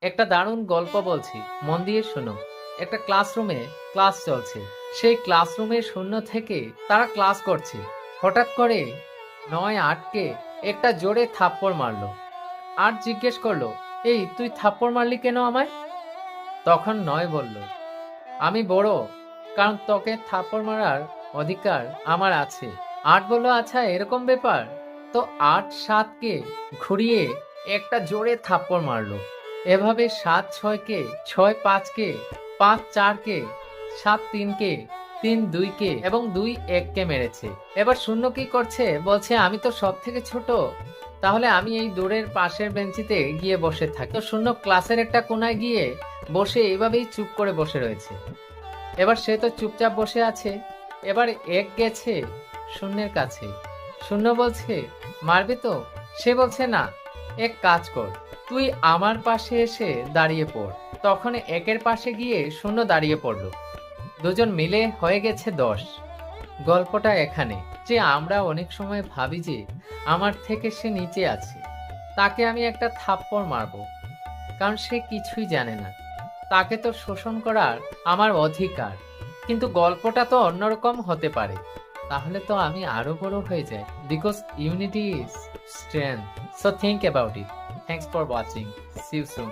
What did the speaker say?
একটা দারুণ গল্প বলছি, মন দিয়ে শোনো। একটা ক্লাসরুমে ক্লাস চলছে। সেই ক্লাসরুমের শূন্য থেকে তারা ক্লাস করছে। হঠাৎ করে নয় আটকে একটা জোরে থাপ্পড় মারলো। আট জিজ্ঞেস করলো, এই তুই থাপ্পড় মারলি কেন আমায়? তখন নয় বলল, আমি বড়, কারণ তোকে থাপ্পড় মারার অধিকার আমার আছে। আট বলল, আচ্ছা এরকম ব্যাপার। তো আট সাতকে ঘুরিয়ে একটা জোরে থাপ্পড় মারলো। এভাবে সাত ছয়কে, ছয় পাঁচকে, পাঁচ চারকে, সাত তিনকে, তিন দুইকে এবং দুই এককে মেরেছে। এবার শূন্য কি করছে, বলছে আমি তো সব থেকে ছোট, তাহলে আমি এই দূরের পাশের বেঞ্চিতে গিয়ে বসে থাকি। তো শূন্য ক্লাসের একটা কোনায় গিয়ে বসে এইভাবেই চুপ করে বসে রয়েছে। এবার সে তো চুপচাপ বসে আছে। এবার এক গেছে শূন্যের কাছে। শূন্য বলছে, মারবি তো? সে বলছে, না, এক কাজ কর, তুই আমার পাশে এসে দাঁড়িয়ে পড়। তখন একের পাশে গিয়ে শূন্য দাঁড়িয়ে পড়ল। দুজন মিলে হয়ে গেছে 10। গল্পটা এখানে যে আমরা অনেক সময় ভাবি যে আমার থেকে সে নিচে আছে, তাকে আমি একটা থাপ্পড় মারবো, কারণ সে কিছুই জানে না, তাকে তো শোষণ করার আমার অধিকার। কিন্তু গল্পটা তো অন্যরকম হতে পারে। তাহলে তো আমি আরো বড় হয়ে যাই, because unity is strength. So think about it. Thanks for watching. See you soon.